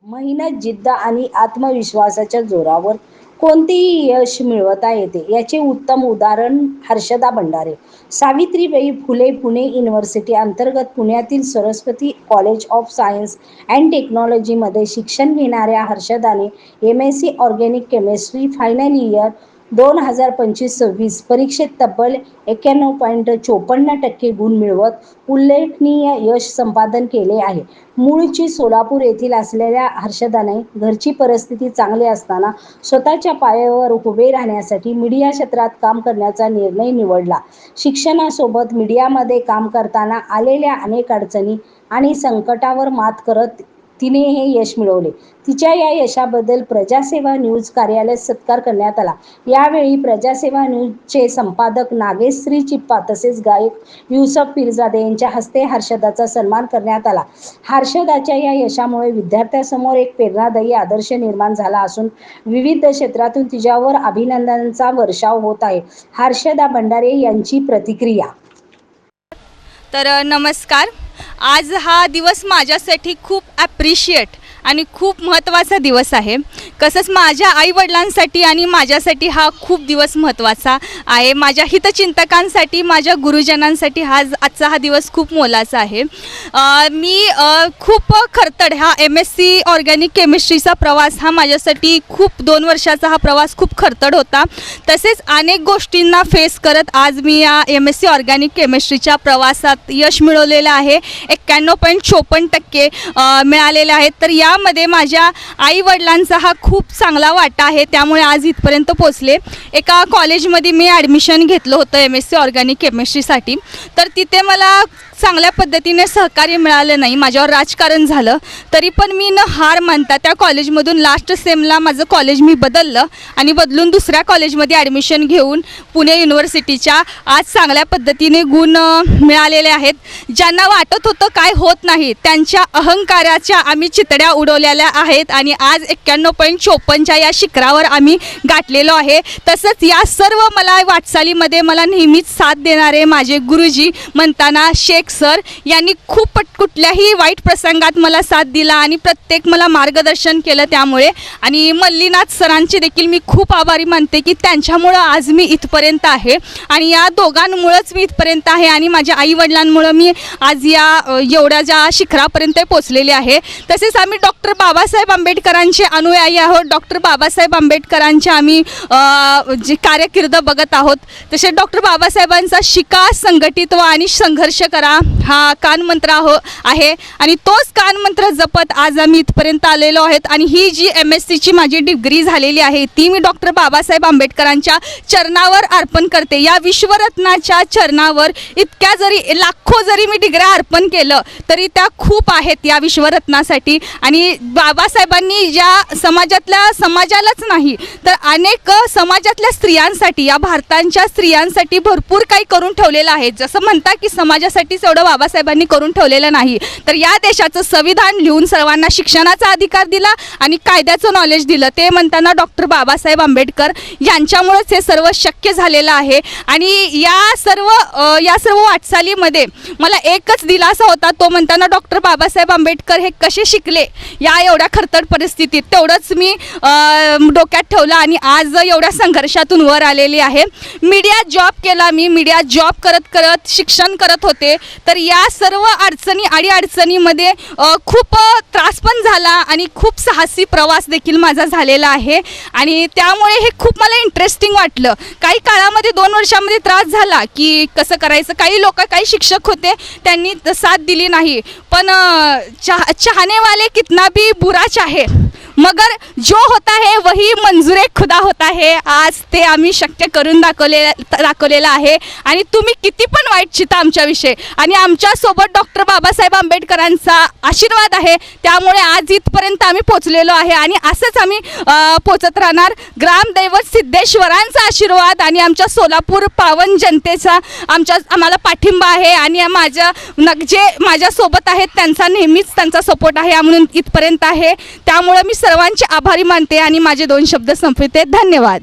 मेहनत, जिद्द आणि आत्मविश्वासाच्या जोरावर कोणतेही यश मिळवता येते याचे उत्तम उदाहरण हर्षदा बंडारे. सावित्रीबाई फुले पुणे युनिव्हर्सिटी अंतर्गत पुण्यातील Saraswati college of science and टेक्नॉलॉजीमध्ये शिक्षण घेणाऱ्या हर्षदाने MSc organic chemistry final year 2025-26 परीक्षेत तब्बल 91.54% गुण मिळवत उल्लेखनीय यश संपादन केले आहे. मूळची सोलापूर येथील असलेल्या हर्षदाने घरची परिस्थिती चांगली असताना स्वतःच्या पायावर उभे राहण्यासाठी मीडिया क्षेत्रात काम करण्याचा निर्णय निवडला. शिक्षणासोबत मीडियामध्ये काम करताना आलेल्या अनेक अडचणी आणि संकटावर मात करत तिने हे यश मिळवले. तिच्या या यशाबद्दल प्रजासेवा न्यूज कार्यालयात सत्कार करण्यात आला. यावेळी प्रजासेवा न्यूजचे संपादक नागेश्री चिप्पा तसेच गायक युसुफ पीरजादे यांच्या हस्ते हर्षदाचा सन्मान करण्यात आला. हर्षदाच्या या यशामुळे विद्यार्थ्यांसमोर एक प्रेरणादायी आदर्श निर्माण झाला असून विविध क्षेत्रातून तिच्यावर अभिनंदनांचा वर्षाव होत आहे. हर्षदा बंडारे यांची प्रतिक्रिया. तर नमस्कार. आज हा दिवस माझ्यासाठी खूप ॲप्रिशिएट आणि खूप महत्त्वाचा दिवस आहे. कसंच माझ्या आईवडिलांसाठी आणि माझ्यासाठी हा खूप दिवस महत्त्वाचा आहे. माझ्या हितचिंतकांसाठी, माझ्या गुरुजनांसाठी आजचा हा दिवस खूप मोलाचा आहे. मी खूप खरतड हा MSc ऑर्गॅनिक केमिस्ट्रीचा प्रवास हा माझ्यासाठी खूप 2 वर्षाचा हा प्रवास खूप खरतड होता. तसेच अनेक गोष्टींना फेस करत आज मी या MSc ऑर्गॅनिक केमिस्ट्रीच्या प्रवासात यश मिळवलेलं आहे. 91.54% मिळालेले आहेत. तर यामध्ये माझ्या आईवडिलांचा हा खूप चांगला वाटा आहे. त्यामुळे आज इथपर्यंत पोचले. एका कॉलेजमध्ये मी ॲडमिशन घेतलं होतं MSc ऑर्गॅनिक केमिस्ट्रीसाठी. तर तिथे मला चांगल्या पद्धतीने सहकार्य मिळालं नाही. माझ्यावर राजकारण झालं. तरी पण मी न हार मानता त्या कॉलेजमधून लास्ट सेमला माझं कॉलेज मी बदललं आणि बदलून दुसऱ्या कॉलेजमध्ये ॲडमिशन घेऊन पुणे युनिव्हर्सिटीच्या आज चांगल्या पद्धतीने गुण मिळालेले आहेत. ज्यांना वाटत होतं काय होत नाही त्यांच्या अहंकाराच्या आम्ही चितड्या उडवलेल्या आहेत आणि आज 91.54 या शिखरावर आम्ही गाठलेलो आहे. तसंच या सर्व मला वाटचालीमध्ये मला नेहमीच साथ देणारे माझे गुरुजी म्हणताना शेख सर यांनी खूप कुठल्याही वाईट प्रसंगात मला साथ दिला आणि प्रत्येक मला मार्गदर्शन केलं. त्यामुळे आणि मल्लीनाथ सरांचे देखील मी खूप आभारी मानते की त्यांच्यामुळं आज मी इथपर्यंत आहे आणि या दोघांमुळंच मी इथपर्यंत आहे आणि माझ्या आईवडिलांमुळं मी आज या एवढ्या ज्या शिखरापर्यंत पोचलेले आहे. तसेच आम्ही डॉक्टर बाबासाहेब आंबेडकरांचे अनुयायी आहोत. डॉक्टर बाबासाहेब आंबेडकरांचे आम्ही जे कार्यकिर्द बघत आहोत. तसे डॉक्टर बाबासाहेबांचा शिका, संघटित व्हा आणि संघर्ष करा हा कानमंत्र आहे आणि तोच कानमंत्र जपत आज आम्ही इथपर्यंत आलेलो आहेत. आणि ही जी MScची माझी डिग्री झालेली आहे ती मी डॉक्टर बाबासाहेब आंबेडकरांच्या चरणावर अर्पण करते. या विश्वरत्नाच्या चरणावर इतक्या जरी लाखो जरी मी डिग्र्या अर्पण केलं तरी त्या खूप आहेत या विश्वरत्नासाठी. आणि बाबासाहेबांनी ज्या समाजालाच नाही तर अनेक समाजातल्या स्त्रियांसाठी, या भारताच्या स्त्रियांसाठी भरपूर काही करून ठेवलेलं आहे. जसं म्हणतात की समाजासाठीच एवढं बाबासाहेबांनी करून ठेवलेलं नाही तर या देशाचं संविधान लिहून सर्वांना शिक्षणाचा अधिकार दिला आणि कायद्याचं नॉलेज दिलं. ते म्हणताना डॉक्टर बाबासाहेब आंबेडकर यांच्यामुळेच हे सर्व शक्य झालेलं आहे. आणि या सर्व वाटचालीमध्ये मला एकच दिलासा होता. तो म्हणताना डॉक्टर बाबासाहेब आंबेडकर हे कसे शिकले या एवढ्या खरतड परिस्थितीत तेवढंच मी डोक्यात ठेवलं आणि आज एवढ्या संघर्षातून वर आलेली आहे. मीडिया जॉब केला. मी मीडिया जॉब करत शिक्षण करत होते. तर या सर्व अडचणीमध्ये खूप त्रास पण झाला आणि खूप साहसी प्रवास देखील माझा झालेला आहे आणि त्यामुळे हे खूप मला इंटरेस्टिंग वाटलं. काही काळामध्ये 2 वर्षामध्ये त्रास झाला की कसं करायचं. काही शिक्षक होते त्यांनी साथ दिली नाही. पण चाहने वाले कितना भी बुरा चाहे मगर जो होता है वही मंजूर खुदा होता है. आज ते आम्ही शक्य करून दाखवलेलं आहे आणि तुम्ही किती पण वाईट चिता आमच्याविषयी आणि आमच्यासोबत डॉक्टर बाबासाहेब आंबेडकरांचा आशीर्वाद आहे. त्यामुळे आज इथपर्यंत आम्ही पोचलेलो आहे आणि असंच आम्ही पोचत राहणार. ग्रामदैवत सिद्धेश्वरांचा आशीर्वाद आणि आमच्या सोलापूर पावन जनतेचा आम्हाला पाठिंबा आहे आणि जे माझ्यासोबत आहेत त्यांचा नेहमीच त्यांचा सपोर्ट आहे म्हणून इथपर्यंत आहे. त्यामुळे मी सर्वांचे आभारी मानते आणि माझे 2 शब्द संपवते. धन्यवाद.